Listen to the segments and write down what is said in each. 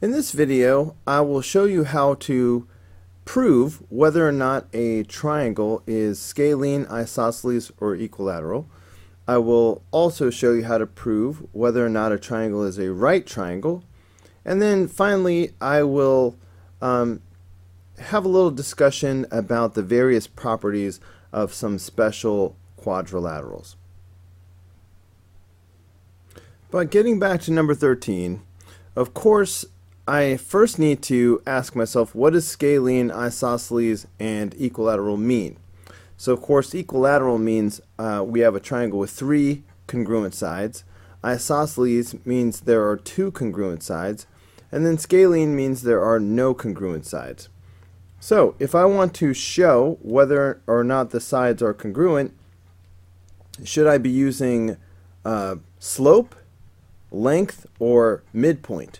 In this video, I will show you how to prove whether or not a triangle is scalene, isosceles, or equilateral. I will also show you how to prove whether or not a triangle is a right triangle. And then finally, I will have a little discussion about the various properties of some special quadrilaterals. But getting back to number 13, of course, I first need to ask myself, what does scalene, isosceles, and equilateral mean? So of course, equilateral means we have a triangle with three congruent sides. Isosceles means there are two congruent sides. And then scalene means there are no congruent sides. So if I want to show whether or not the sides are congruent, should I be using slope, length, or midpoint?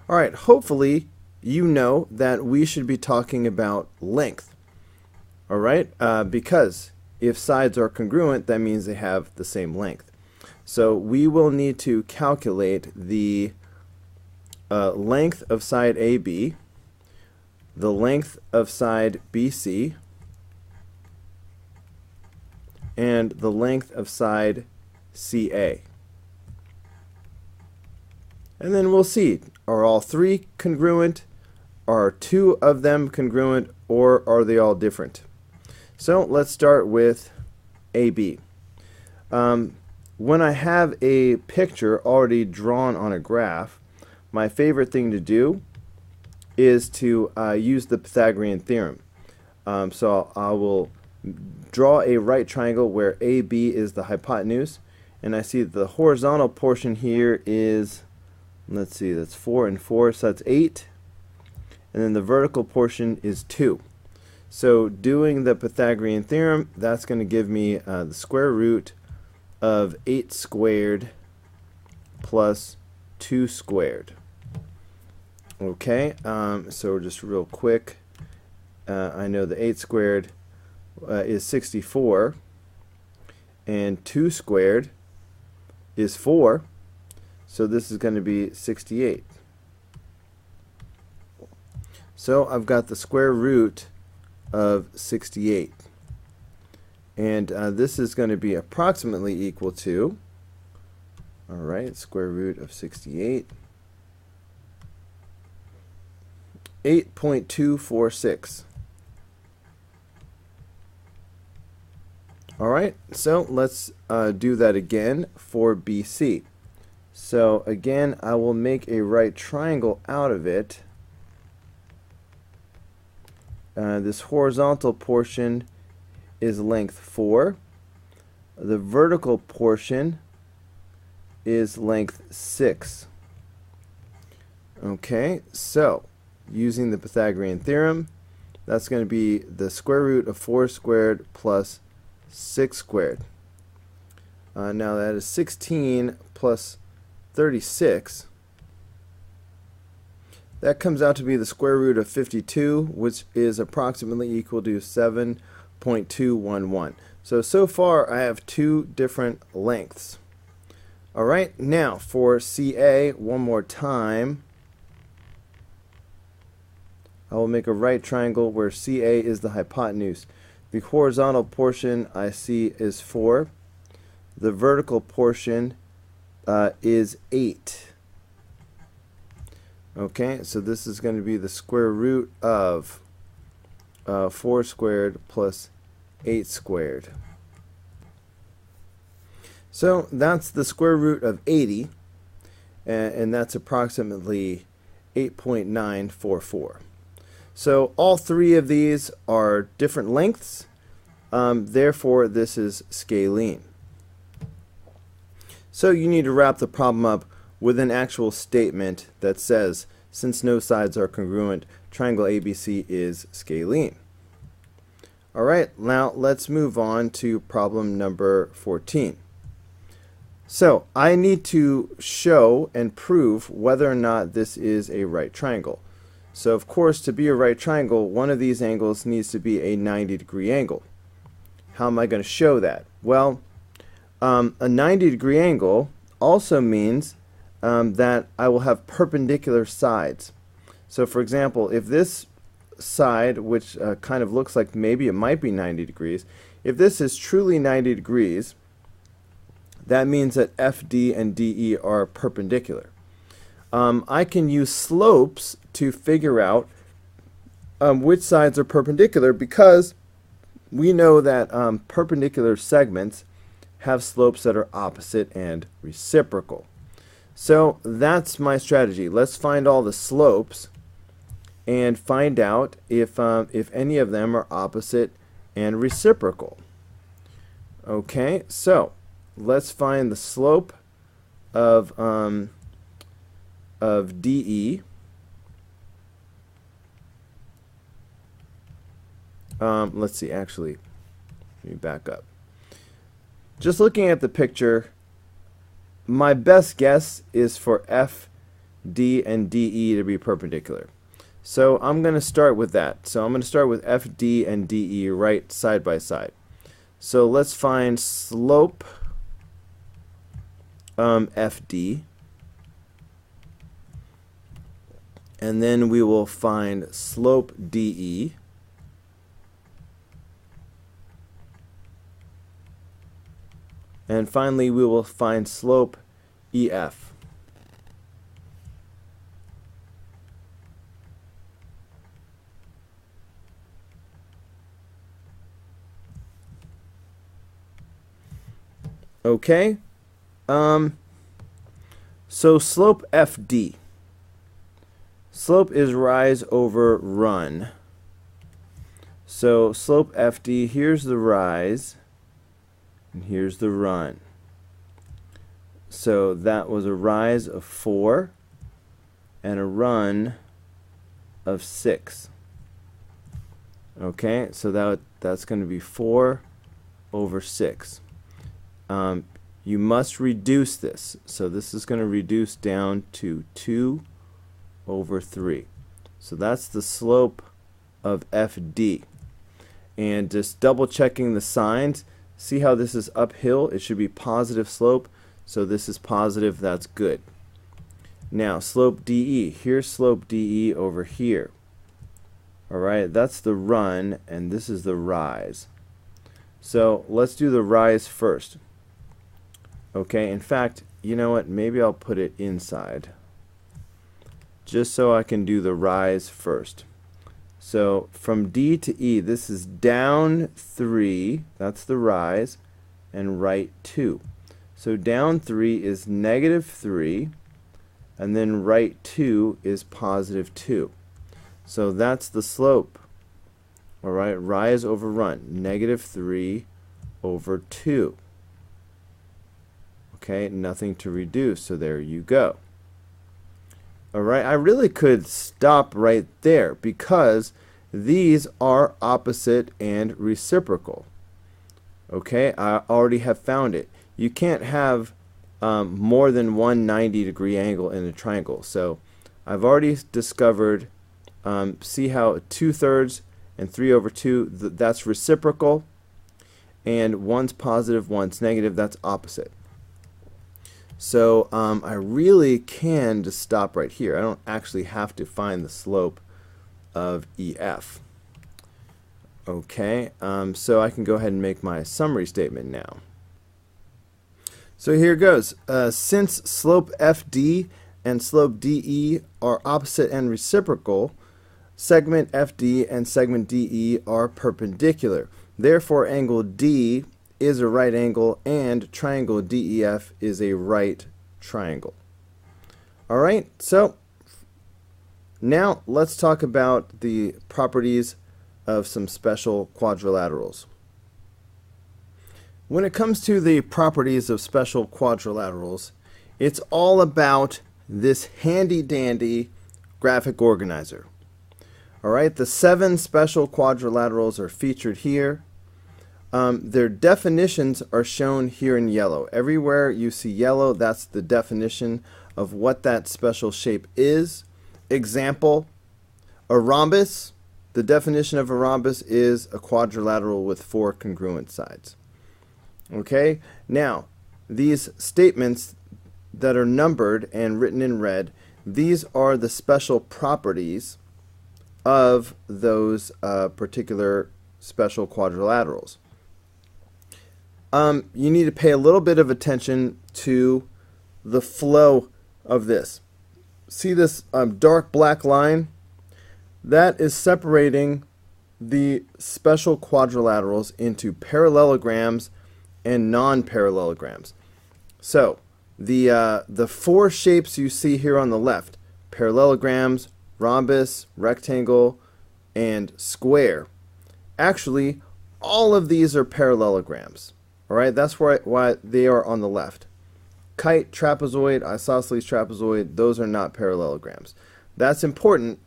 Alright, hopefully you know that we should be talking about length. Alright, because if sides are congruent, that means they have the same length. So we will need to calculate the length of side AB, the length of side BC, and the length of side CA. And then we'll see, are all three congruent, are two of them congruent, or are they all different? So let's start with AB. When I have a picture already drawn on a graph, my favorite thing to do is to use the Pythagorean theorem. So I will draw a right triangle where AB is the hypotenuse, and I see that the horizontal portion here is, let's see, that's 4 and 4, so that's 8. And then the vertical portion is 2. So doing the Pythagorean theorem, that's going to give me the square root of 8 squared plus 2 squared. Okay, so just real quick, I know the 8 squared is 64, and 2 squared is 4. So this is going to be 68. So I've got the square root of 68. And this is going to be approximately equal to, alright, square root of 68, 8.246. Alright, so let's do that again for BC. So again, I will make a right triangle out of it. This horizontal portion is length 4. The vertical portion is length 6. Okay, so using the Pythagorean theorem, that's going to be the square root of 4 squared plus 6 squared. Now that is 16 plus 36. That comes out to be the square root of 52, which is approximately equal to 7.211. So far I have two different lengths. Alright, now for CA, one more time, I will make a right triangle where CA is the hypotenuse. The horizontal portion I see is 4. The vertical portion is 8. Okay, so this is going to be the square root of 4 squared plus 8 squared. So that's the square root of 80, and that's approximately 8.944. So all three of these are different lengths, therefore this is scalene. So you need to wrap the problem up with an actual statement that says, since no sides are congruent, triangle ABC is scalene. Alright, now let's move on to problem number 14. So I need to show and prove whether or not this is a right triangle. So of course, to be a right triangle, one of these angles needs to be a 90-degree angle. How am I going to show that? Well, a 90-degree angle also means that I will have perpendicular sides. So for example, if this side, which kind of looks like maybe it might be 90 degrees, if this is truly 90 degrees, that means that FD and DE are perpendicular. I can use slopes to figure out which sides are perpendicular, because we know that perpendicular segments have slopes that are opposite and reciprocal. So that's my strategy. Let's find all the slopes and find out if any of them are opposite and reciprocal. Okay, so let's find the slope of DE. Let's see, actually, let me back up. Just looking at the picture, my best guess is for FD and DE to be perpendicular. So I'm going to start with that. So I'm going to start with FD and DE right side by side. So let's find slope FD, and then we will find slope DE, and finally we will find slope EF. Okay, so slope FD. Slope is rise over run. So slope FD, here's the rise, and here's the run. So that was a rise of 4 and a run of 6. Okay, so that's going to be 4 over 6. You must reduce this. So this is going to reduce down to 2 over 3. So that's the slope of FD. And just double checking the signs, see how this is uphill? It should be positive slope. So this is positive, that's good. Now slope DE, here's slope DE over here. Alright, that's the run, and this is the rise. So let's do the rise first. Okay, in fact, you know what, maybe I'll put it inside, just so I can do the rise first. So from D to E, this is down 3, that's the rise, and right 2. So down 3 is negative 3, and then right 2 is positive 2. So that's the slope. Alright, rise over run, negative 3 over 2. Okay, nothing to reduce, so there you go. Alright, I really could stop right there because these are opposite and reciprocal. Okay, I already have found it. You can't have more than one 90-degree angle in a triangle. So I've already discovered, see how 2/3 and 3 over 2, that's reciprocal, and one's positive, one's negative, that's opposite. So I really can just stop right here. I don't actually have to find the slope of EF. Okay, so I can go ahead and make my summary statement now. So here goes. Since slope FD and slope DE are opposite and reciprocal, segment FD and segment DE are perpendicular. Therefore, angle D is a right angle and triangle DEF is a right triangle. Alright, so now let's talk about the properties of some special quadrilaterals. When it comes to the properties of special quadrilaterals, it's all about this handy dandy graphic organizer. Alright, the 7 special quadrilaterals are featured here. Their definitions are shown here in yellow. Everywhere you see yellow, that's the definition of what that special shape is. Example, a rhombus. The definition of a rhombus is a quadrilateral with 4 congruent sides. Okay, now these statements that are numbered and written in red, these are the special properties of those particular special quadrilaterals. You need to pay a little bit of attention to the flow of this. See this dark black line? That is separating the special quadrilaterals into parallelograms and non-parallelograms. So the four shapes you see here on the left, parallelograms, rhombus, rectangle, and square, actually all of these are parallelograms. All right, that's why they are on the left. Kite, trapezoid, isosceles trapezoid, those are not parallelograms. That's important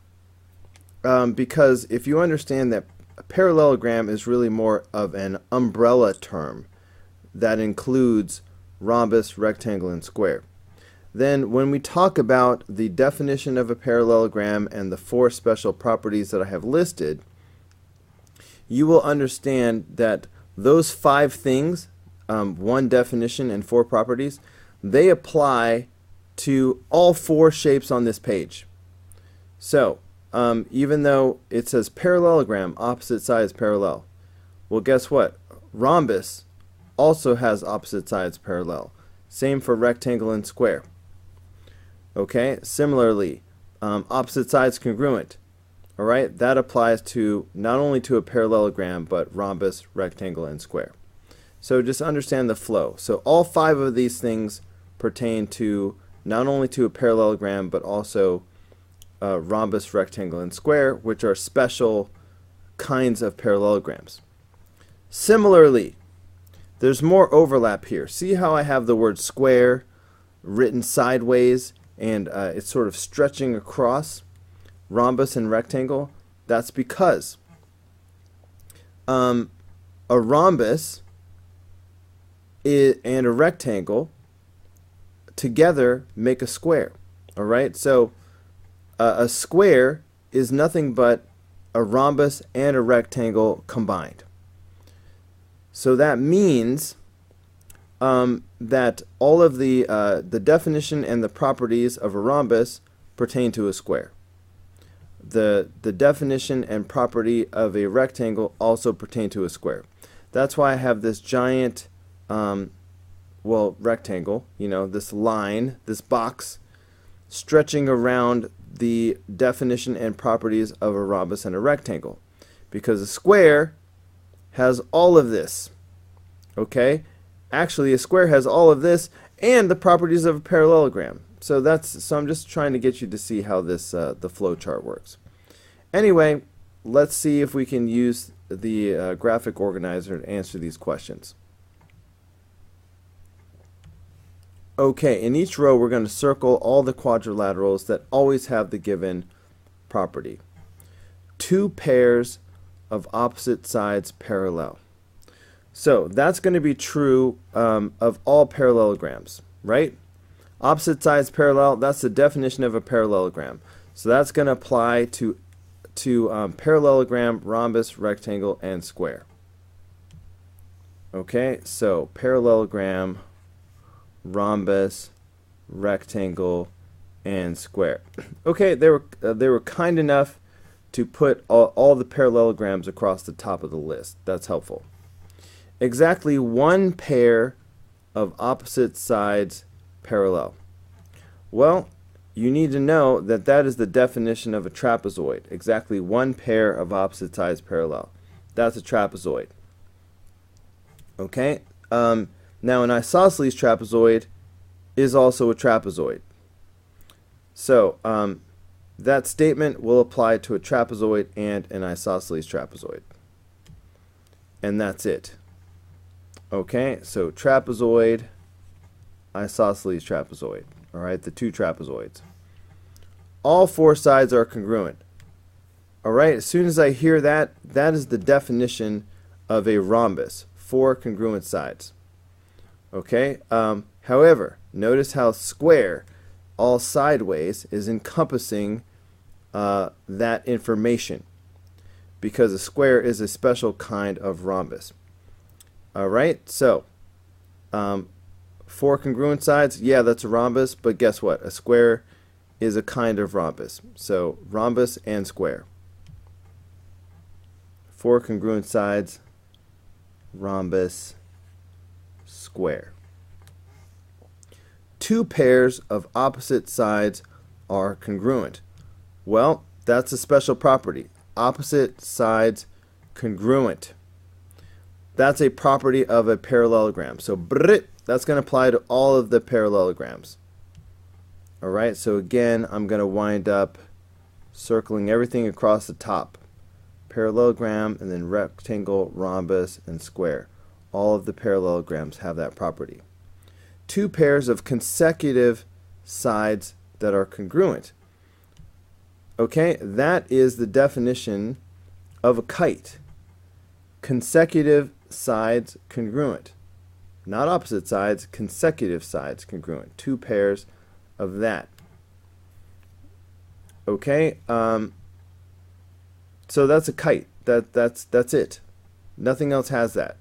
because if you understand that a parallelogram is really more of an umbrella term that includes rhombus, rectangle, and square, then when we talk about the definition of a parallelogram and the four special properties that I have listed, you will understand that those five things, one definition and four properties, they apply to all four shapes on this page. So even though it says parallelogram, opposite sides parallel, well, guess what? Rhombus also has opposite sides parallel. Same for rectangle and square. Okay, similarly, opposite sides congruent. All right, that applies to not only to a parallelogram, but rhombus, rectangle, and square. So just understand the flow. So all five of these things pertain to not only to a parallelogram, but also rhombus, rectangle, and square, which are special kinds of parallelograms. Similarly, there's more overlap here. See how I have the word square written sideways and it's sort of stretching across rhombus and rectangle? That's because a rhombus and a rectangle together make a square. All right, so a square is nothing but a rhombus and a rectangle combined. So that means that all of the definition and the properties of a rhombus pertain to a square. The definition and property of a rectangle also pertain to a square. That's why I have this giant rectangle, this line, this box, stretching around the definition and properties of a rhombus and a rectangle. Because a square has all of this. Okay? Actually, a square has all of this and the properties of a parallelogram. So I'm just trying to get you to see how this the flow chart works. Anyway, let's see if we can use the graphic organizer to answer these questions. Okay, in each row we're going to circle all the quadrilaterals that always have the given property. Two pairs of opposite sides parallel. So that's going to be true of all parallelograms, right? Opposite sides parallel, that's the definition of a parallelogram. So that's going to apply to parallelogram, rhombus, rectangle, and square. Okay, so parallelogram, rhombus, rectangle, and square. Okay, they were kind enough to put all the parallelograms across the top of the list. That's helpful. Exactly one pair of opposite sides parallel. Well, you need to know that that is the definition of a trapezoid. Exactly one pair of opposite sides parallel. That's a trapezoid. Okay? Now an isosceles trapezoid is also a trapezoid. So that statement will apply to a trapezoid and an isosceles trapezoid. And that's it. Okay, so trapezoid, isosceles trapezoid. All right, the two trapezoids. All four sides are congruent. All right, as soon as I hear that, that is the definition of a rhombus, four congruent sides. Okay, however, notice how square, all sideways, is encompassing that information because a square is a special kind of rhombus. All right, so Four congruent sides, yeah, that's a rhombus, but guess what? A square is a kind of rhombus. So rhombus and square. Four congruent sides, rhombus, square. Two pairs of opposite sides are congruent. Well, that's a special property. Opposite sides congruent. That's a property of a parallelogram. So that's going to apply to all of the parallelograms. Alright, so again, I'm going to wind up circling everything across the top. Parallelogram, and then rectangle, rhombus, and square. All of the parallelograms have that property. Two pairs of consecutive sides that are congruent. Okay, that is the definition of a kite. Consecutive sides congruent. Not opposite sides, consecutive sides congruent. Two pairs of that. Okay, so that's a kite. That's it. Nothing else has that.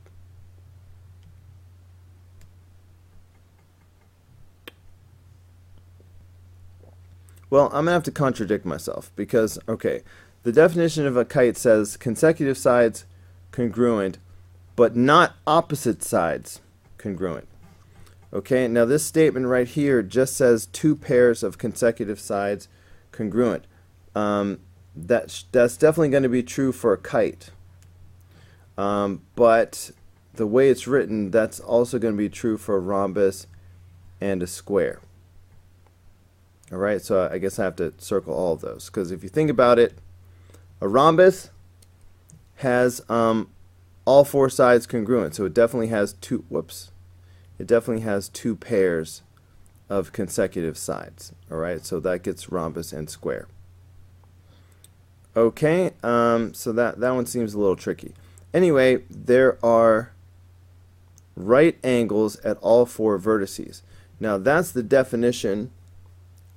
Well, I'm going to have to contradict myself because, okay, the definition of a kite says consecutive sides congruent, but not opposite sides congruent. Okay, now this statement right here just says two pairs of consecutive sides congruent. That's definitely going to be true for a kite. But the way it's written, that's also going to be true for a rhombus and a square. Alright, so I guess I have to circle all of those, because if you think about it, a rhombus has all four sides congruent, so it definitely has two, it definitely has two pairs of consecutive sides. Alright, so that gets rhombus and square. Okay, so that one seems a little tricky. Anyway, there are right angles at all four vertices. Now that's the definition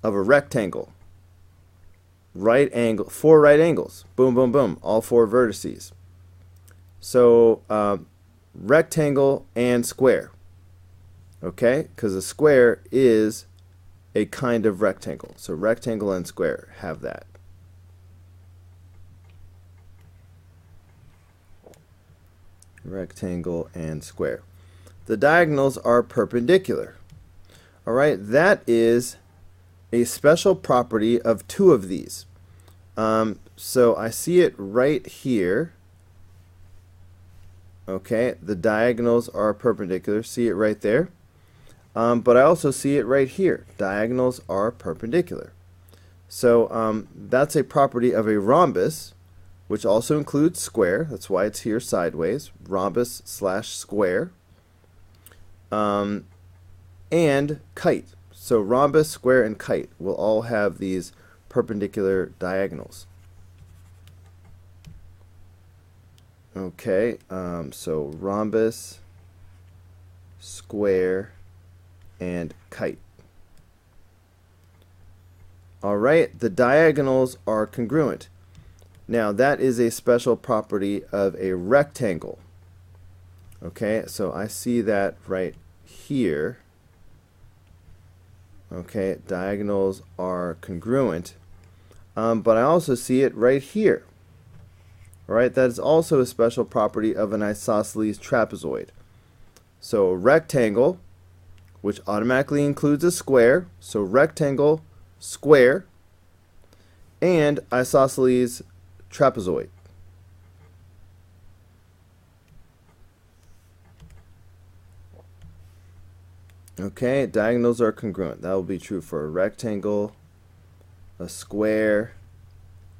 of a rectangle. Right angle, four right angles. Boom, boom, boom. All four vertices. So rectangle and square. Okay, because a square is a kind of rectangle. So rectangle and square have that. Rectangle and square. The diagonals are perpendicular. Alright, that is a special property of two of these. So I see it right here. Okay, the diagonals are perpendicular. See it right there. But I also see it right here. Diagonals are perpendicular. So that's a property of a rhombus, which also includes square. That's why it's here sideways. Rhombus / square. And kite. So rhombus, square, and kite will all have these perpendicular diagonals. Okay, so rhombus, square, and kite. Alright, the diagonals are congruent. Now that is a special property of a rectangle. Okay, so I see that right here. Okay, diagonals are congruent, but I also see it right here. Alright, that is also a special property of an isosceles trapezoid. So a rectangle, which automatically includes a square, so rectangle, square, and isosceles trapezoid. Okay, diagonals are congruent. That will be true for a rectangle, a square,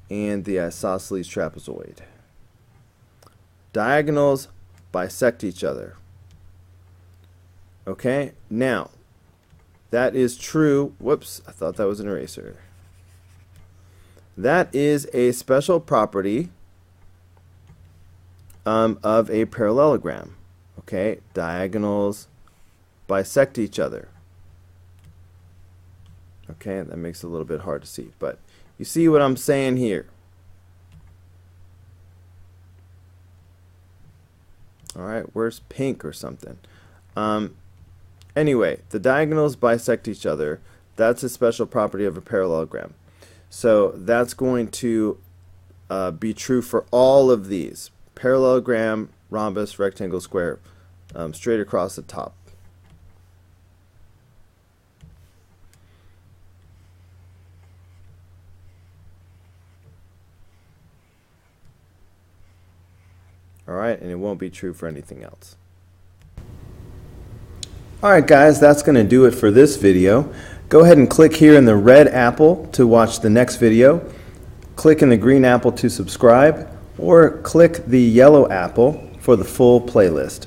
and the isosceles trapezoid. Diagonals bisect each other. Okay, now that is true. Whoops, I thought that was an eraser. That is a special property of a parallelogram. Okay, diagonals bisect each other. Okay, that makes it a little bit hard to see, but you see what I'm saying here. Alright, where's pink or something? Anyway, the diagonals bisect each other. That's a special property of a parallelogram. So that's going to be true for all of these. Parallelogram, rhombus, rectangle, square, straight across the top. Alright, and it won't be true for anything else. Alright guys, that's going to do it for this video. Go ahead and click here in the red apple to watch the next video. Click in the green apple to subscribe, or click the yellow apple for the full playlist.